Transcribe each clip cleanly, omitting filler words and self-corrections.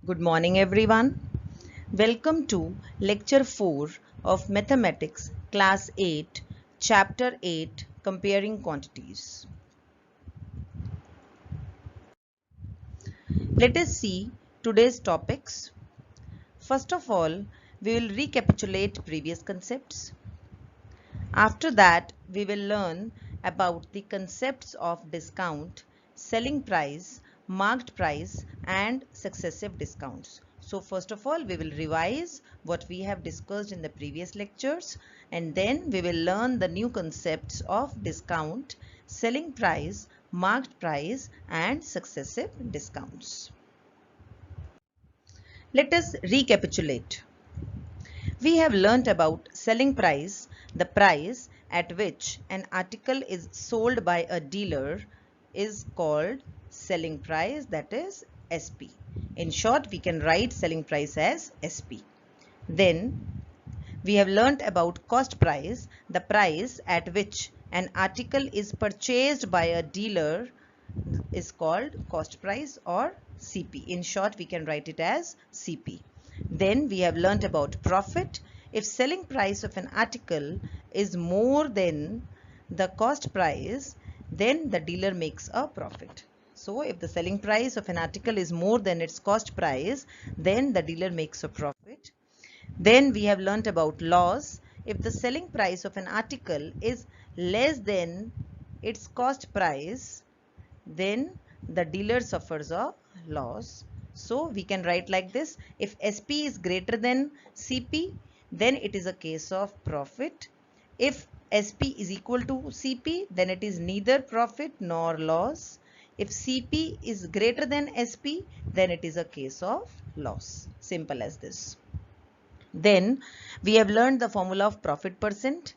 Good morning, everyone. Welcome to Lecture 4 of Mathematics, Class 8, Chapter 8, Comparing Quantities. Let us see today's topics. First of all, we will recapitulate previous concepts. After that, we will learn about the concepts of discount, selling price, marked price, and successive discounts. So first of all, we will revise what we have discussed in the previous lectures, and then we will learn the new concepts of discount, selling price, marked price, and successive discounts. Let us recapitulate. We have learnt about selling price, the price at which an article is sold by a dealer is called selling price, that is SP. In short, we can write selling price as SP. Then we have learnt about cost price, the price at which an article is purchased by a dealer is called cost price or CP. In short, we can write it as CP. Then we have learnt about profit. If selling price of an article is more than the cost price, then the dealer makes a profit. So if the selling price of an article is more than its cost price, then the dealer makes a profit. Then we have learnt about loss. If the selling price of an article is less than its cost price, then the dealer suffers a loss. So we can write like this: if SP is greater than CP, then it is a case of profit. If SP is equal to CP, then it is neither profit nor loss. If CP is greater than SP, then it is a case of loss. Simple as this. Then we have learned the formula of profit percent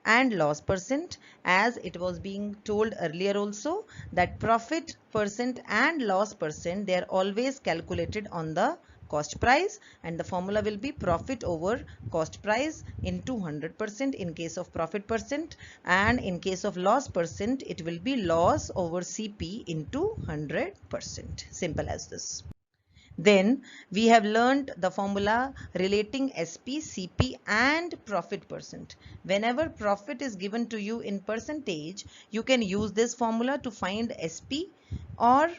and loss percent, as it was being told earlier also that profit percent and loss percent, they are always calculated on the cost price, and the formula will be profit over cost price into 100% in case of profit percent, and in case of loss percent it will be loss over CP into 100%. Simple as this. Then we have learned the formula relating SP, CP and profit percent. Whenever profit is given to you in percentage, you can use this formula to find SP, or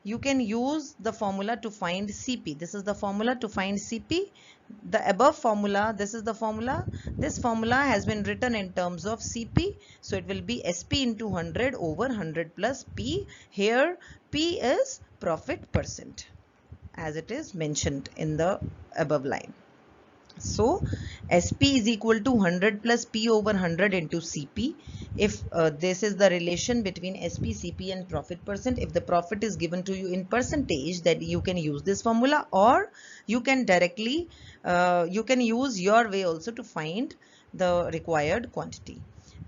you can use the formula to find CP. This is the formula to find CP. The above formula, this is the formula. This formula has been written in terms of CP. So it will be SP into 100 over 100 plus P. Here P is profit percent, as it is mentioned in the above line. So SP is equal to 100 plus P over 100 into CP. If this is the relation between SP, CP and profit percent, if the profit is given to you in percentage, then you can use this formula, or you can directly you can use your way also to find the required quantity.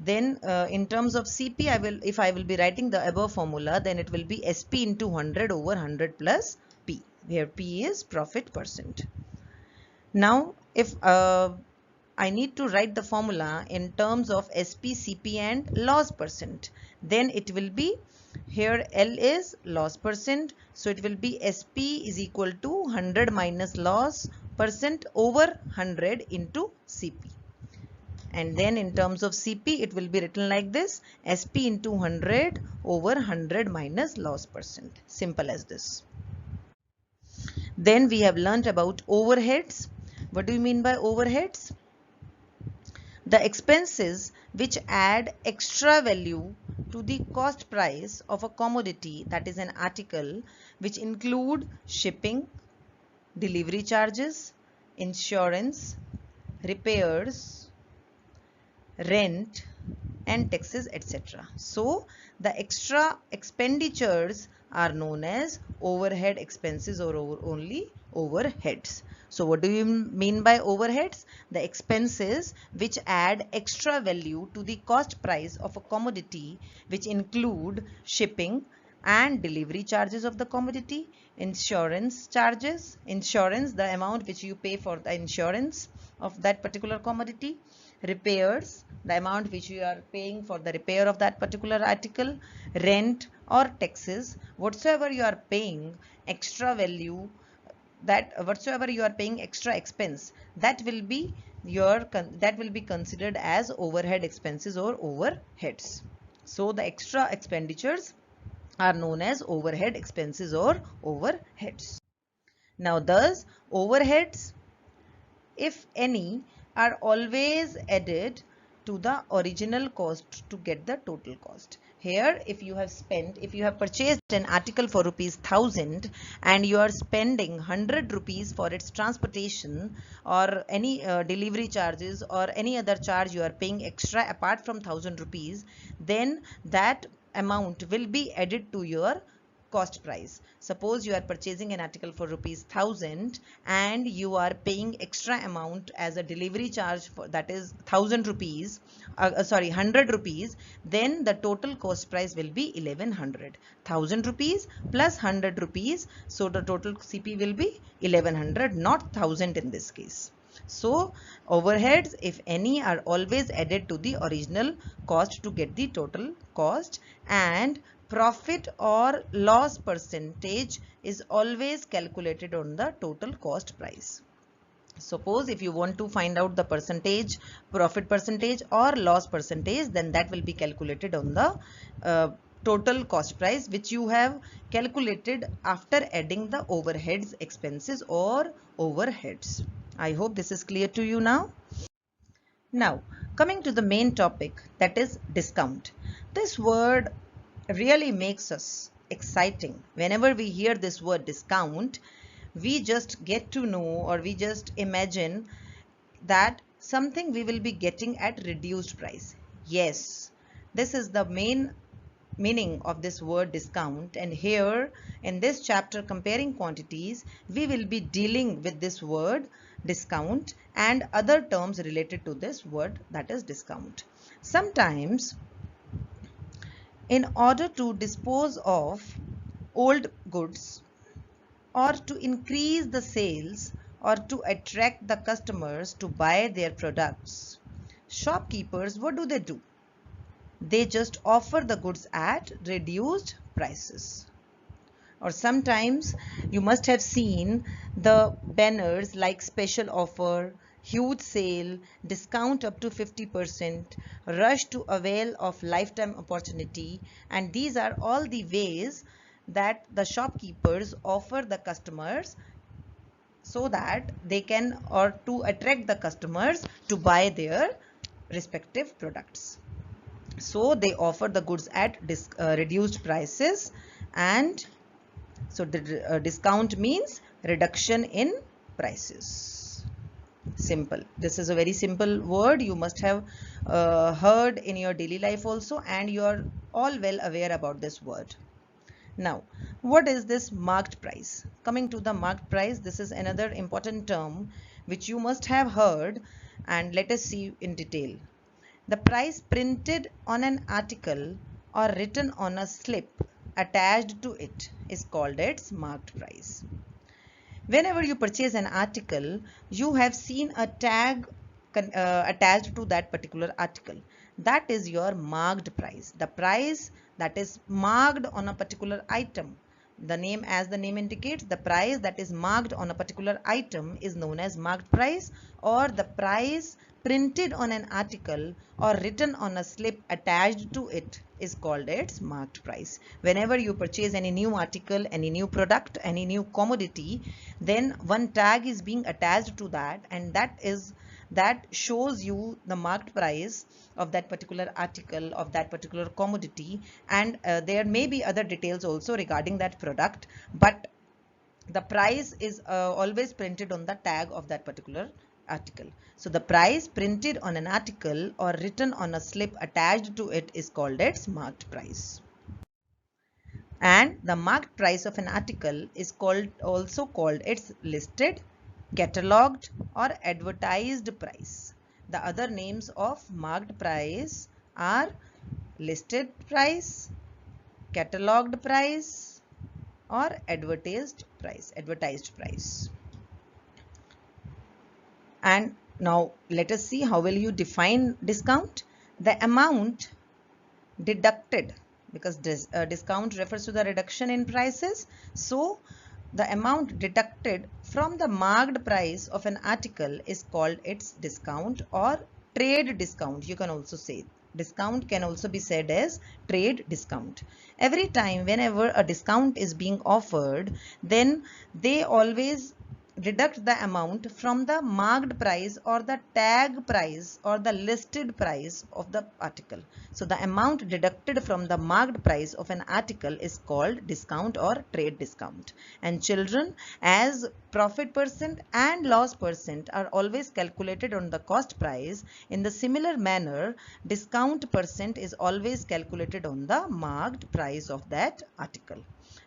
Then in terms of CP, if I will be writing the above formula, then it will be SP into 100 over 100 plus P, where P is profit percent. Now if I need to write the formula in terms of SP, CP and loss percent, then it will be, here L is loss percent, so it will be SP is equal to 100 minus loss percent over 100 into CP. And then in terms of CP, it will be written like this: SP into 100 over 100 minus loss percent. Simple as this. Then we have learnt about overheads. What do you mean by overheads? The expenses which add extra value to the cost price of a commodity, that is an article, which include shipping, delivery charges, insurance, repairs, rent and taxes, etc. So the extra expenditures are known as overhead expenses, or only overheads. So what do you mean by overheads? The expenses which add extra value to the cost price of a commodity, which include shipping and delivery charges of the commodity, insurance charges, the amount which you pay for the insurance of that particular commodity, repairs, the amount which you are paying for the repair of that particular article, rent or taxes, whatsoever you are paying extra value that whatsoever you are paying extra expense, that will be considered as overhead expenses or overheads. So the extra expenditures are known as overhead expenses or overheads. Now thus overheads, if any, are always added to the original cost to get the total cost. Here, if you have purchased an article for rupees 1000 and you are spending 100 rupees for its transportation or any delivery charges or any other charge you are paying extra apart from 1000 rupees, then that amount will be added to your cost price. Suppose you are purchasing an article for rupees 1000 and you are paying extra amount as a delivery charge for that is 1000 rupees, 100 rupees, then the total cost price will be 1100. 1000 rupees plus 100 rupees, so the total CP will be 1100, not 1000 in this case. So overheads, if any, are always added to the original cost to get the total cost, and profit or loss percentage is always calculated on the total cost price. Suppose if you want to find out the percentage, profit percentage or loss percentage, then that will be calculated on the total cost price, which you have calculated after adding the overheads expenses or overheads. I hope this is clear to you now. Now, coming to the main topic, that is discount. This word really makes us exciting. Whenever we hear this word discount, we just get to know, or we just imagine that something we will be getting at reduced price. Yes, this is the main meaning of this word discount, and here in this chapter comparing quantities, we will be dealing with this word discount and other terms related to this word, that is discount. Sometimes in order to dispose of old goods or to increase the sales or to attract the customers to buy their products, shopkeepers, what do? They just offer the goods at reduced prices. Or sometimes you must have seen the banners like special offer, huge sale, discount up to 50%, rush to avail of lifetime opportunity, and these are all the ways that the shopkeepers offer the customers so that they can, or to attract the customers to buy their respective products. So they offer the goods at reduced prices, and so the discount means reduction in prices. Simple. This is a very simple word. You must have heard in your daily life also, and you are all well aware about this word. Now, what is this marked price? Coming to the marked price, this is another important term which you must have heard, and let us see in detail. The price printed on an article or written on a slip attached to it is called its marked price. Whenever you purchase an article, you have seen a tag attached to that particular article. That is your marked price. The price that is marked on a particular item. The name, as the name indicates, the price that is marked on a particular item is known as marked price, or the price printed on an article or written on a slip attached to it is called its marked price. Whenever you purchase any new article, any new product, any new commodity, then one tag is being attached to that, and that shows you the marked price of that particular article, of that particular commodity, and there may be other details also regarding that product, but the price is always printed on the tag of that particular article. So the price printed on an article or written on a slip attached to it is called its marked price. And the marked price of an article is also called its listed, catalogued, or advertised price. The other names of marked price are listed price, catalogued price, or advertised price. And now let us see how will you define discount. The amount deducted, because this discount refers to the reduction in prices, so the amount deducted from the marked price of an article is called its discount or trade discount. You can also say discount can also be said as trade discount. Every time whenever a discount is being offered, then they always deduct the amount from the marked price or the tag price or the listed price of the article. So the amount deducted from the marked price of an article is called discount or trade discount. And children, as profit percent and loss percent are always calculated on the cost price, in the similar manner discount percent is always calculated on the marked price of that article,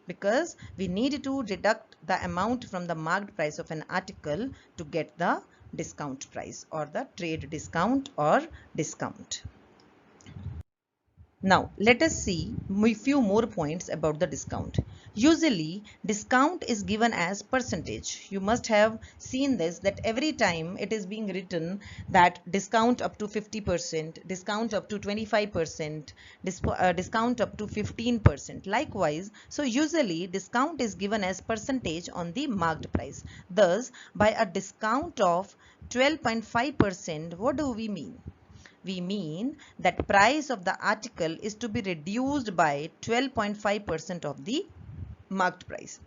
because we need to deduct the amount from the marked price of an article to get the discount price or the trade discount or discount. Now let us see a few more points about the discount. Usually discount is given as percentage. You must have seen this, that every time it is being written that discount up to 50%, discount up to 25%, discount up to 15%. Likewise, so usually discount is given as percentage on the marked price. Thus, by a discount of 12.5%, what do we mean? We mean that price of the article is to be reduced by 12.5% of the marked price.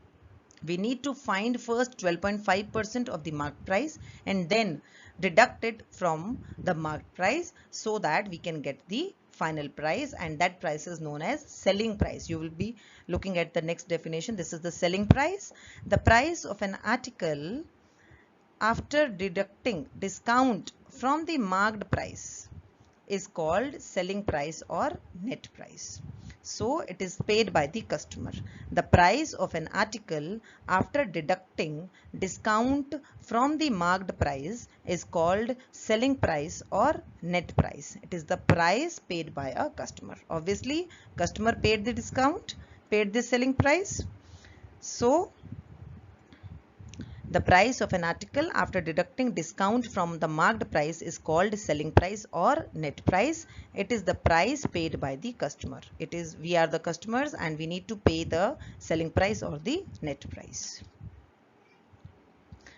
We need to find first 12.5% of the marked price and then deduct it from the marked price so that we can get the final price, and that price is known as selling price. You will be looking at the next definition. This is the selling price. The price of an article after deducting discount from the marked price is called selling price or net price. So it is paid by the customer. The price of an article after deducting discount from the marked price is called selling price or net price. It is the price paid by a customer. Obviously, customer paid the discount, paid the selling price. So the price of an article after deducting discount from the marked price is called selling price or net price. It is the price paid by the customer. We are the customers and we need to pay the selling price or the net price.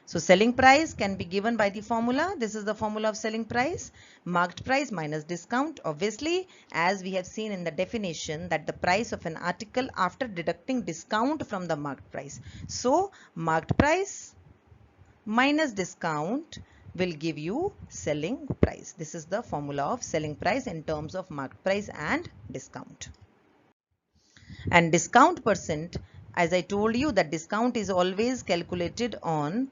So selling price can be given by the formula. This is the formula of selling price. Marked price minus discount. Obviously, as we have seen in the definition, that the price of an article after deducting discount from the marked price. So marked price minus discount will give you selling price. This is the formula of selling price in terms of marked price and discount. And discount percent, as I told you, that discount is always calculated on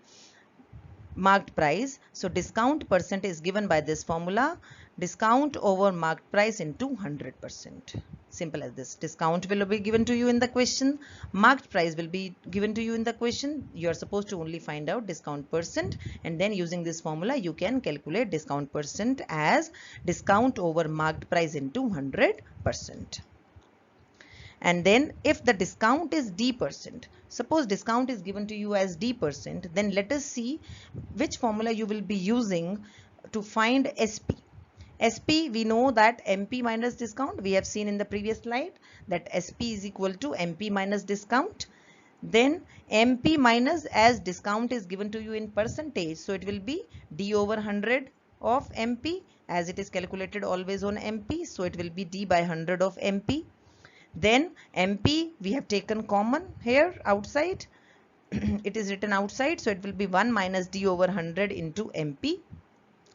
marked price. So discount percent is given by this formula, discount over marked price into 100%. Simple as this. Discount will be given to you in the question, marked price will be given to you in the question. You are supposed to only find out discount percent, and then using this formula you can calculate discount percent as discount over marked price into 100%. And then if the discount is D percent, suppose discount is given to you as D percent, then let us see which formula you will be using to find SP. SP, we know that MP minus discount. We have seen in the previous slide that SP is equal to MP minus discount. Then MP minus, as discount is given to you in percentage, so it will be D over 100 of MP, as it is calculated always on MP. So it will be D by 100 of MP. Then MP we have taken common here outside. It is written outside, so it will be 1 minus D over 100 into MP.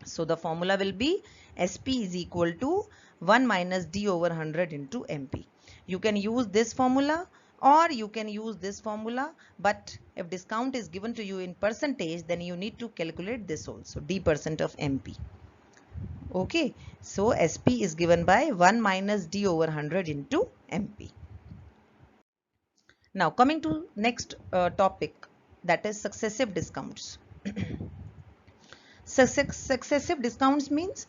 So the formula will be SP is equal to 1 minus D over 100 into MP. You can use this formula or you can use this formula, but if discount is given to you in percentage, then you need to calculate this also, D percent of MP. Okay, so SP is given by 1 minus D over 100 into MP. Now coming to next topic, that is successive discounts. Successive discounts means,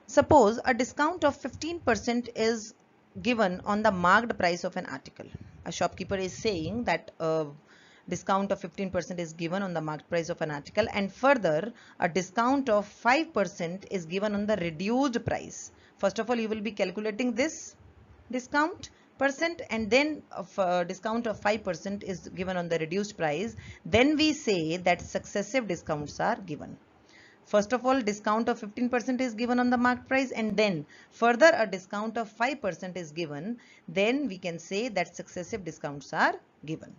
suppose a discount of 15% is given on the marked price of an article. A shopkeeper is saying that a discount of 15% is given on the marked price of an article, and further a discount of 5% is given on the reduced price. First of all, you will be calculating this discount. percent and then a discount of 5% is given on the reduced price, then we say that successive discounts are given. First of all, discount of 15% is given on the marked price, and then further a discount of 5% is given. Then we can say that successive discounts are given.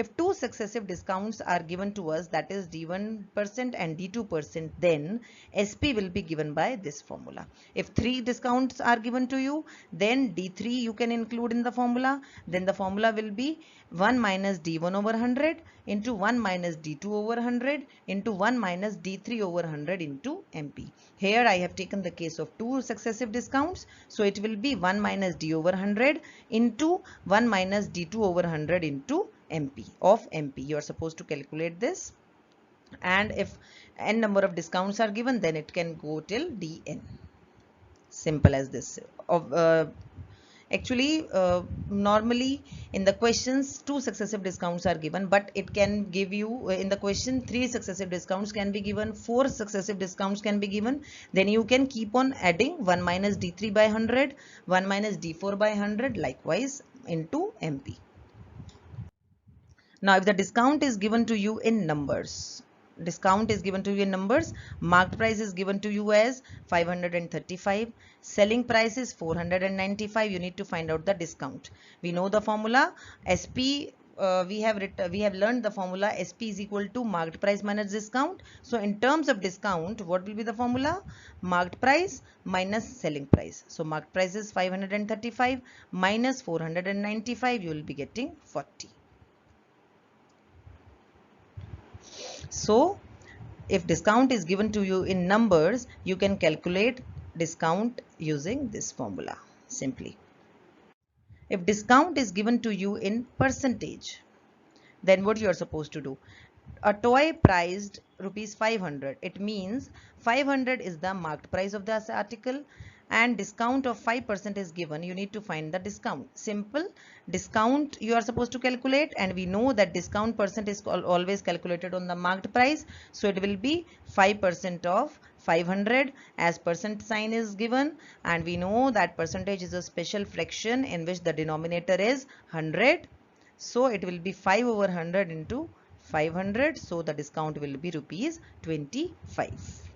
If two successive discounts are given to us, that is D1% and D2%, then SP will be given by this formula. If three discounts are given to you, then D3 you can include in the formula. Then the formula will be 1 minus D1 over 100 into 1 minus D2 over 100 into 1 minus D3 over 100 into MP. Here I have taken the case of two successive discounts. So it will be 1 minus D over 100 into 1 minus D2 over 100 into MP of MP. You are supposed to calculate this, and if n number of discounts are given, then it can go till Dn. Simple as this. Normally in the questions two successive discounts are given, but it can give you in the question three successive discounts can be given, four successive discounts can be given. Then you can keep on adding 1 minus D3 by 100, 1 minus D4 by 100, likewise into MP. Now, if the discount is given to you in numbers, marked price is given to you as 535, selling price is 495. You need to find out the discount. We know the formula SP. We have learned the formula SP is equal to marked price minus discount. So in terms of discount, what will be the formula? Marked price minus selling price. So marked price is 535 minus 495. You will be getting 40. So if discount is given to you in numbers, you can calculate discount using this formula simply. If discount is given to you in percentage, then what you are supposed to do? A toy priced rupees 500. It means 500 is the marked price of this article and discount of 5% is given. You need to find the discount. Simple. Discount you are supposed to calculate, and we know that discount percent is always calculated on the marked price. So it will be 5% of 500 as percent sign is given, and we know that percentage is a special fraction in which the denominator is 100. So it will be 5 over 100 into 500. So the discount will be rupees 25.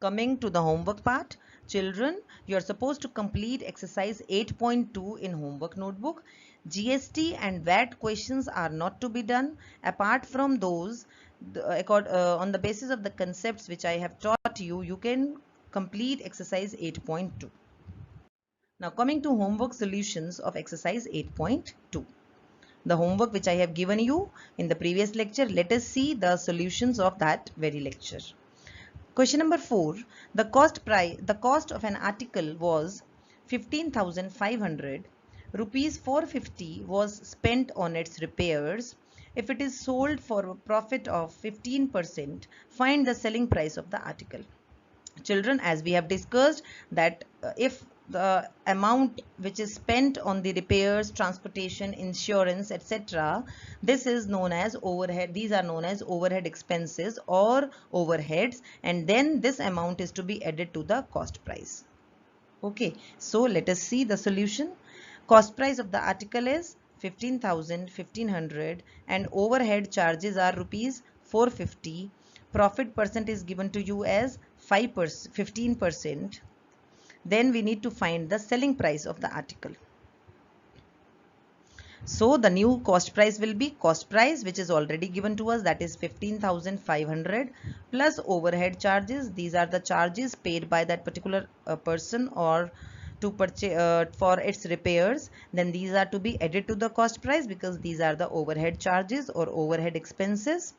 Coming to the homework part, children, you are supposed to complete exercise 8.2 in homework notebook. GST and VAT questions are not to be done. Apart from those, on the basis of the concepts which I have taught you, you can complete exercise 8.2. Now coming to homework solutions of exercise 8.2. The homework which I have given you in the previous lecture, let us see the solutions of that very lecture. Question number 4. The cost of an article was 15,500. Rupees 450 was spent on its repairs. If it is sold for a profit of 15%, find the selling price of the article. Children, as we have discussed that if the amount which is spent on the repairs, transportation, insurance, etc., this is known as overhead. These are known as overhead expenses or overheads, and then this amount is to be added to the cost price. Okay, so let us see the solution. Cost price of the article is 15,100 and overhead charges are rupees 450. Profit percent is given to you as 15%. Then we need to find the selling price of the article. So the new cost price will be cost price, which is already given to us, that is 15,500 plus overhead charges. These are the charges paid by that particular person or to purchase for its repairs. Then these are to be added to the cost price because these are the overhead charges or overhead expenses.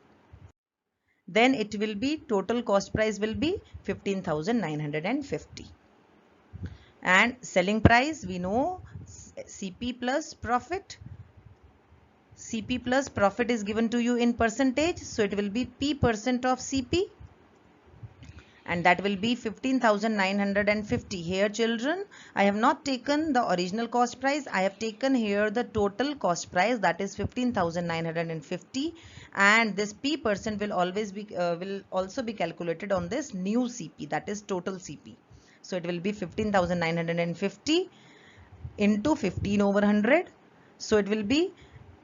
Then it will be total cost price will be 15,950. And selling price, we know CP plus profit. CP plus profit is given to you in percentage, so it will be P% of CP, and that will be 15,950. Here children, I have not taken the original cost price, I have taken here the total cost price, that is 15,950, and this P% will always be will also be calculated on this new CP, that is total CP. So it will be 15,950 into 15 over 100. So it will be,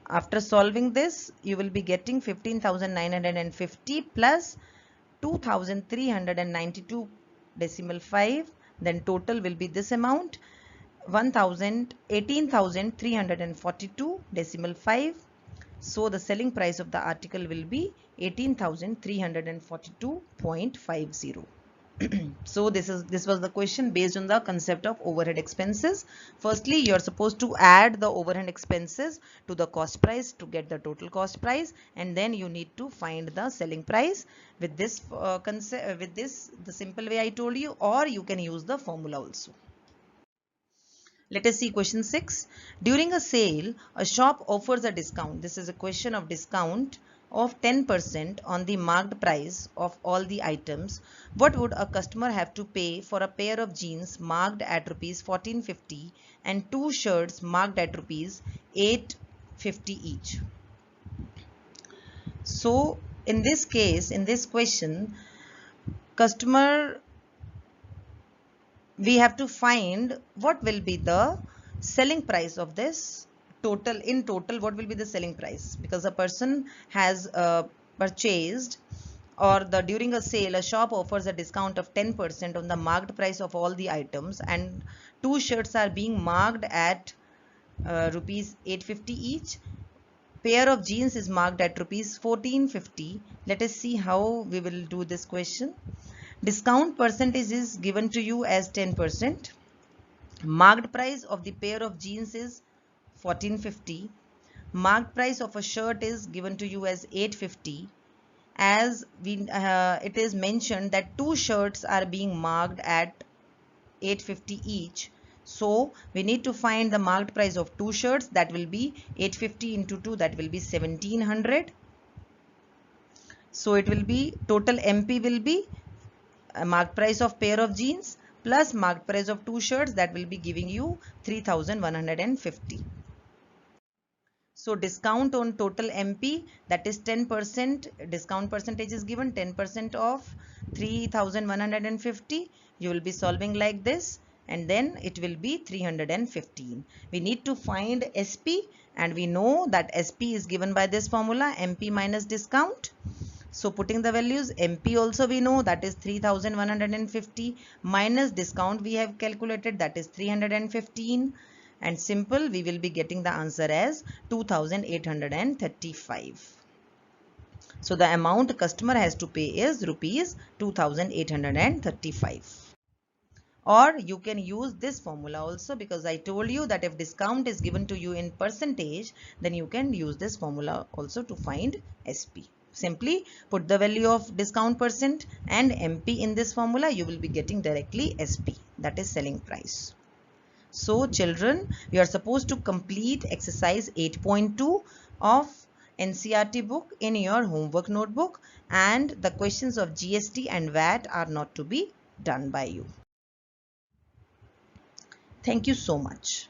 after solving this, you will be getting 15,950 plus 2,392 decimal 5. Then total will be this amount, 18,342 decimal 5. So the selling price of the article will be 18,342.50. So this was the question based on the concept of overhead expenses. Firstly, you are supposed to add the overhead expenses to the cost price to get the total cost price, and then you need to find the selling price with this the simple way I told you, or you can use the formula also. Let us see question 6. During a sale, a shop offers a discount. This is a question of discount of 10% on the marked price of all the items. What would a customer have to pay for a pair of jeans marked at rupees 1450 and two shirts marked at rupees 850 each? So in this case, in this question, customer, we have to find what will be the selling price of this total. In total, what will be the selling price, because a person has purchased, or during a sale a shop offers a discount of 10% on the marked price of all the items, and two shirts are being marked at rupees 850 each. Pair of jeans is marked at rupees 1450. Let us see how we will do this question. Discount percentage is given to you as 10%. Marked price of the pair of jeans is 1450. Marked price of a shirt is given to you as 850. As it is mentioned that two shirts are being marked at 850 each. So we need to find the marked price of two shirts. That will be 850 into 2, that will be 1700. So it will be, total MP will be marked price of pair of jeans plus marked price of two shirts, that will be giving you 3150. So discount on total MP, that is 10%, discount percentage is given 10% of 3150. You will be solving like this, and then it will be 315. We need to find SP, and we know that SP is given by this formula, MP minus discount. So putting the values, MP also we know, that is 3150, minus discount we have calculated, that is 315, and simple, we will be getting the answer as 2835. So the amount customer has to pay is rupees 2835. Or you can use this formula also, because I told you that if discount is given to you in percentage, then you can use this formula also to find SP. Simply put the value of discount percent and MP in this formula, you will be getting directly SP, that is selling price. So children, you are supposed to complete exercise 8.2 of NCERT book in your homework notebook, and the questions of GST and VAT are not to be done by you. Thank you so much.